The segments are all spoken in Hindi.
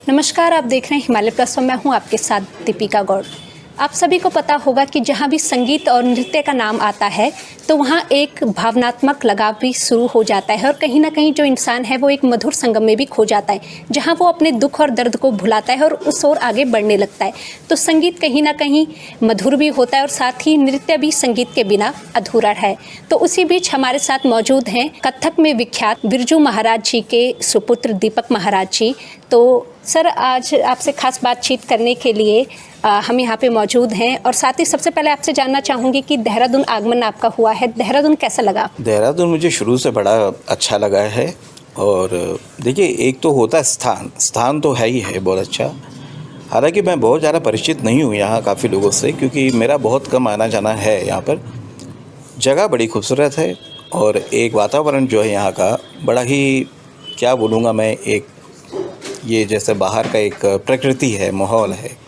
नमस्कार, आप देख रहे हैं हिमालय प्लस और मैं हूं आपके साथ दीपिका गौड़। आप सभी को पता होगा कि जहां भी संगीत और नृत्य का नाम आता है तो वहां एक भावनात्मक लगाव भी शुरू हो जाता है और कहीं ना कहीं जो इंसान है वो एक मधुर संगम में भी खो जाता है, जहां वो अपने दुख और दर्द को भुलाता है और उस ओर आगे बढ़ने लगता है। तो संगीत कहीं ना कहीं मधुर भी होता है और साथ ही नृत्य भी संगीत के बिना अधूरा है। तो उसी बीच हमारे साथ मौजूद हैं कथक में विख्यात बिरजू महाराज जी के सुपुत्र दीपक महाराज जी। तो सर, आज आपसे खास बातचीत करने के लिए हम यहाँ पे मौजूद हैं और साथ ही सबसे पहले आपसे जानना चाहूँगी कि देहरादून आगमन आपका हुआ है, देहरादून कैसा लगा? देहरादून मुझे शुरू से बड़ा अच्छा लगा है। और देखिए, एक तो होता है स्थान तो है ही है बहुत अच्छा। हालांकि मैं बहुत ज़्यादा परिचित नहीं हूँ यहाँ काफ़ी लोगों से, क्योंकि मेरा बहुत कम आना जाना है यहाँ पर। जगह बड़ी खूबसूरत है और एक वातावरण जो है यहाँ का बड़ा ही, क्या बोलूँगा मैं, एक ये जैसे बाहर का एक प्रकृति है, माहौल है,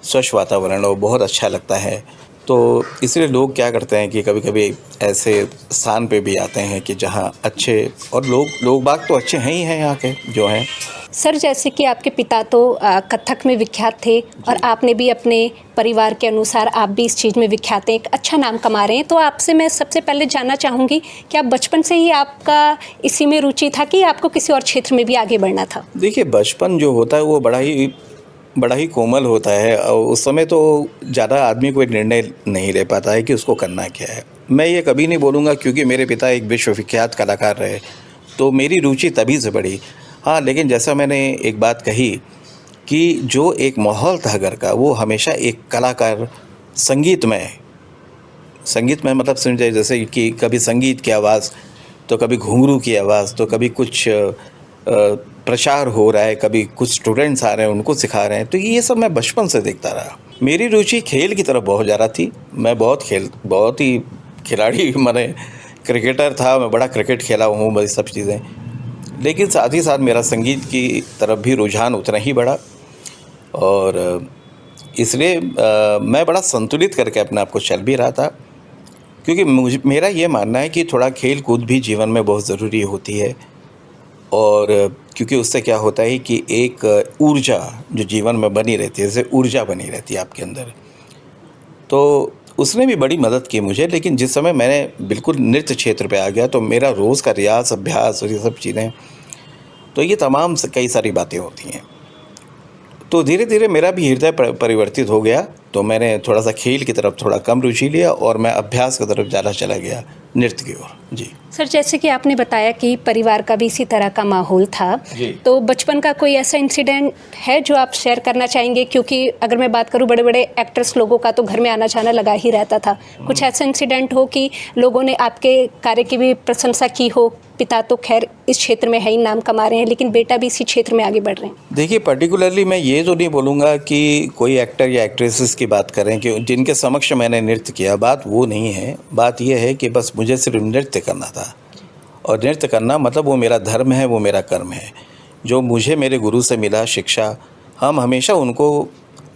स्वच्छ वातावरण, और बहुत अच्छा लगता है। तो इसलिए लोग क्या करते हैं कि कभी कभी ऐसे स्थान पे भी आते हैं कि जहाँ अच्छे, और लोग बाग तो अच्छे हैं ही हैं यहाँ के जो हैं। सर, जैसे कि आपके पिता तो कथक में विख्यात थे और आपने भी अपने परिवार के अनुसार आप भी इस चीज़ में विख्यात हैं, एक अच्छा नाम कमा रहे हैं। तो आपसे मैं सबसे पहले जानना चाहूँगी कि आप बचपन से ही आपका इसी में रुचि था कि आपको किसी और क्षेत्र में भी आगे बढ़ना था? देखिए, बचपन जो होता है वो बड़ा ही कोमल होता है और उस समय तो ज़्यादा आदमी कोई निर्णय नहीं ले पाता है कि उसको करना क्या है। मैं ये कभी नहीं बोलूँगा क्योंकि मेरे पिता एक विश्वविख्यात कलाकार रहे तो मेरी रुचि तभी से बढ़ी। हाँ, लेकिन जैसा मैंने एक बात कही कि जो एक माहौल था घर का, वो हमेशा एक कलाकार संगीतमय मतलब समझे, जैसे कि कभी संगीत की आवाज़ तो कभी घुंघरू की आवाज़, तो कभी कुछ प्रचार हो रहा है, कभी कुछ स्टूडेंट्स आ रहे हैं उनको सिखा रहे हैं। तो ये सब मैं बचपन से देखता रहा। मेरी रुचि खेल की तरफ बहुत ज़्यादा थी। मैं बहुत ही खिलाड़ी माने क्रिकेटर था, मैं बड़ा क्रिकेट खेला हूँ, बड़ी सब चीज़ें। लेकिन साथ ही साथ मेरा संगीत की तरफ भी रुझान उतना ही बढ़ा और इसलिए मैं बड़ा संतुलित करके अपने आप को चल भी रहा था, क्योंकि मेरा ये मानना है कि थोड़ा खेल कूद भी जीवन में बहुत ज़रूरी होती है। और क्योंकि उससे क्या होता है कि एक ऊर्जा जो जीवन में बनी रहती है, जैसे ऊर्जा बनी रहती है आपके अंदर, तो उसने भी बड़ी मदद की मुझे। लेकिन जिस समय मैंने बिल्कुल नृत्य क्षेत्र पे आ गया तो मेरा रोज़ का रियाज, अभ्यास और ये सब चीज़ें, तो ये तमाम कई सारी बातें होती हैं। तो धीरे धीरे मेरा भी हृदय परिवर्तित हो गया, तो मैंने थोड़ा सा खेल की तरफ थोड़ा कम रुचि लिया और मैं अभ्यास की तरफ ज़्यादा चला गया, नृत्य की ओर। जी सर, जैसे कि आपने बताया कि परिवार का भी इसी तरह का माहौल था, तो बचपन का कोई ऐसा इंसिडेंट है जो आप शेयर करना चाहेंगे? क्योंकि अगर मैं बात करूं, बड़े बड़े एक्टर्स लोगों का तो घर में आना जाना लगा ही रहता था। कुछ ऐसा इंसिडेंट हो कि लोगों ने आपके कार्य की भी प्रशंसा की हो? पिता तो खैर इस क्षेत्र में है ही, नाम कमा रहे हैं, लेकिन बेटा भी इसी क्षेत्र में आगे बढ़ रहे हैं। देखिए, पर्टिकुलरली मैं ये तो नहीं बोलूँगा कि कोई एक्टर या एक्ट्रेसेस की बात करें कि जिनके समक्ष मैंने नृत्य किया, बात वो नहीं है। बात ये है कि बस मुझे सिर्फ नृत्य करना था, और नृत्य करना मतलब वो मेरा धर्म है, वो मेरा कर्म है। जो मुझे मेरे गुरु से मिला शिक्षा, हम हमेशा उनको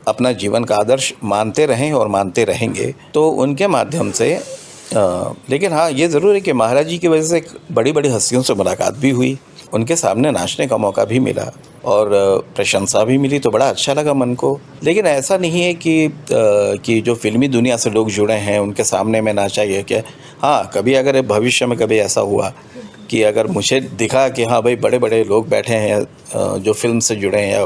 अपना जीवन का आदर्श मानते रहें और मानते रहेंगे, तो उनके माध्यम से लेकिन हाँ, ये ज़रूर है कि महाराज जी की वजह से बड़ी बड़ी हस्तियों से मुलाकात भी हुई, उनके सामने नाचने का मौका भी मिला और प्रशंसा भी मिली, तो बड़ा अच्छा लगा मन को। लेकिन ऐसा नहीं है कि जो फिल्मी दुनिया से लोग जुड़े हैं उनके सामने मैं नाचा ये क्या। हाँ, कभी अगर भविष्य में कभी ऐसा हुआ कि अगर मुझे दिखा कि हाँ भाई, बड़े बड़े लोग बैठे हैं जो फिल्म से जुड़े हैं या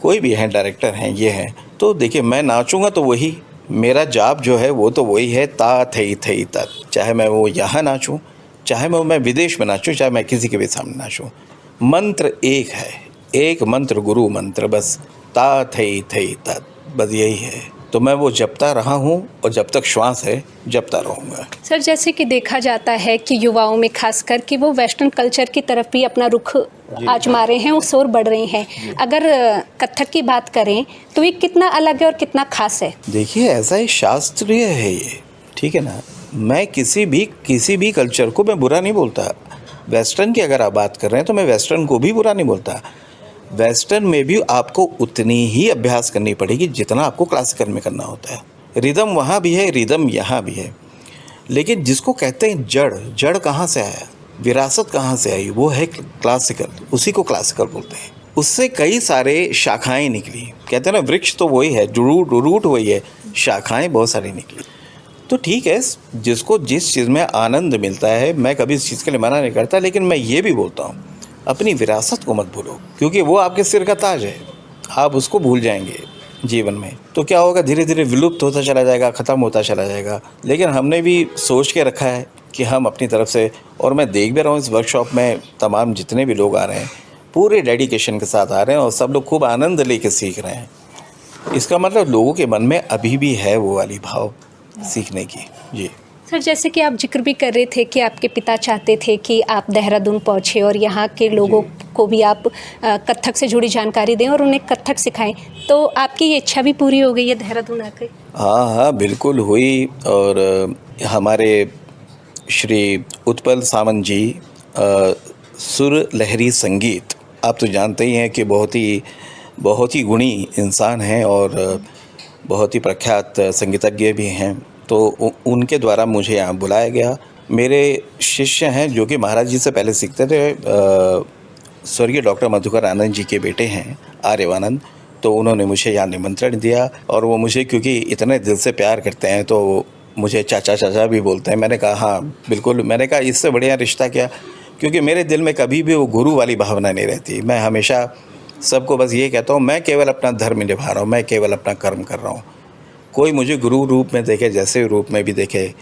कोई भी हैं, डायरेक्टर हैं, ये हैं, तो देखिए मैं नाचूंगा तो वही मेरा जाप जो है वो तो वही है, ता थई थई तत्। चाहे मैं वो यहाँ नाचूं, चाहे मैं विदेश में नाचूं, चाहे मैं किसी के भी सामने नाचूं, मंत्र एक है, एक मंत्र, गुरु मंत्र, बस ता थई थई तत्, बस यही है। तो मैं वो जपता रहा हूँ और जब तक श्वास है जपता रहूँगा। सर, जैसे कि देखा जाता है कि युवाओं में खासकर कि वो वेस्टर्न कल्चर की तरफ भी अपना रुख आजमा रहे हैं, उस ओर बढ़ रहे हैं। अगर कथक की बात करें तो ये कितना अलग है और कितना खास है? देखिए, ऐसा ही शास्त्रीय है ये, ठीक है ना। मैं किसी भी कल्चर को मैं बुरा नहीं बोलता। वेस्टर्न की अगर आप बात कर रहे हैं तो मैं वेस्टर्न को भी बुरा नहीं बोलता। वेस्टर्न में भी आपको उतनी ही अभ्यास करनी पड़ेगी जितना आपको क्लासिकल में करना होता है। रिदम वहाँ भी है, रिदम यहाँ भी है। लेकिन जिसको कहते हैं जड़ कहाँ से आया, विरासत कहाँ से आई, वो है क्लासिकल, उसी को क्लासिकल बोलते हैं। उससे कई सारे शाखाएं निकली। कहते हैं ना, वृक्ष तो वही है, रूट वही है, शाखाएं बहुत सारी निकली। तो ठीक है, जिसको जिस चीज़ में आनंद मिलता है, मैं कभी इस चीज़ के लिए मना नहीं करता, लेकिन मैं ये भी बोलता हूँ अपनी विरासत को मत भूलो, क्योंकि वो आपके सिर का ताज है। आप उसको भूल जाएंगे जीवन में तो क्या होगा, धीरे धीरे विलुप्त होता चला जाएगा, ख़त्म होता चला जाएगा। लेकिन हमने भी सोच के रखा है कि हम अपनी तरफ से, और मैं देख भी रहा हूँ इस वर्कशॉप में तमाम जितने भी लोग आ रहे हैं पूरे डेडिकेशन के साथ आ रहे हैं और सब लोग खूब आनंद लेके सीख रहे हैं। इसका मतलब लोगों के मन में अभी भी है वो वाली भाव सीखने की। जी सर, जैसे कि आप जिक्र भी कर रहे थे कि आपके पिता चाहते थे कि आप देहरादून पहुँचे और यहाँ के लोगों को भी आप कथक से जुड़ी जानकारी दें और उन्हें कथक सिखाएं, तो आपकी ये इच्छा भी पूरी हो गई है देहरादून आकर? हाँ, बिल्कुल हुई। और हमारे श्री उत्पल सामंत जी सुर लहरी संगीत, आप तो जानते ही हैं कि बहुत ही गुणी इंसान हैं और बहुत ही प्रख्यात संगीतज्ञ भी हैं। तो उनके द्वारा मुझे यहाँ बुलाया गया। मेरे शिष्य हैं जो कि महाराज जी से पहले सीखते थे, स्वर्गीय डॉक्टर मधुकर आनंद जी के बेटे हैं आर्यवानंद। तो उन्होंने मुझे यहाँ निमंत्रण दिया और वो मुझे क्योंकि इतने दिल से प्यार करते हैं तो मुझे चाचा चाचा भी बोलते हैं। मैंने कहा हाँ बिल्कुल, मैंने कहा इससे बढ़िया रिश्ता क्या, क्योंकि मेरे दिल में कभी भी वो गुरु वाली भावना नहीं रहती। मैं हमेशा सबको बस ये कहता हूँ, मैं केवल अपना धर्म निभा रहा हूँ, मैं केवल अपना कर्म कर रहा हूँ। कोई मुझे गुरु रूप में देखे, जैसे रूप में भी देखे,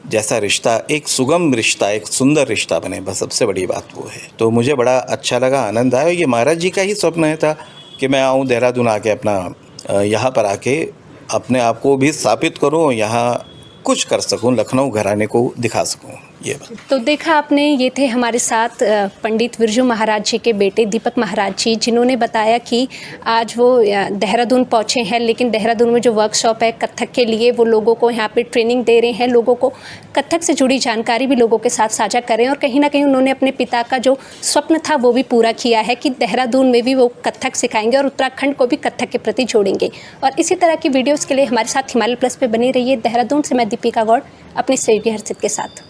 जैसा रिश्ता एक सुगम रिश्ता, एक सुंदर रिश्ता बने, बस सबसे बड़ी बात वो है। तो मुझे बड़ा अच्छा लगा, आनंद आया। ये महाराज जी का ही स्वप्न था कि मैं आऊँ देहरादून आके अपना यहाँ पर आके अपने आप को भी स्थापित करूँ, यहाँ कुछ कर सकूँ, लखनऊ घराने को दिखा सकूँ। ये बात तो देखा आपने, ये थे हमारे साथ पंडित बिरजू महाराज जी के बेटे दीपक महाराज जी, जिन्होंने बताया कि आज वो देहरादून पहुँचे हैं, लेकिन देहरादून में जो वर्कशॉप है कथक के लिए, वो लोगों को यहाँ पे ट्रेनिंग दे रहे हैं, लोगों को कथक से जुड़ी जानकारी भी लोगों के साथ साझा कर रहे हैं। और कहीं ना कहीं उन्होंने अपने पिता का जो स्वप्न था वो भी पूरा किया है कि देहरादून में भी वो कथक सिखाएंगे और उत्तराखंड को भी कथक के प्रति जोड़ेंगे। और इसी तरह की वीडियोज़ के लिए हमारे साथ हिमालय प्लस पे बनी रहिए। देहरादून से मैं दीपिका गौड़ अपने सहयोगी हर्षित के साथ।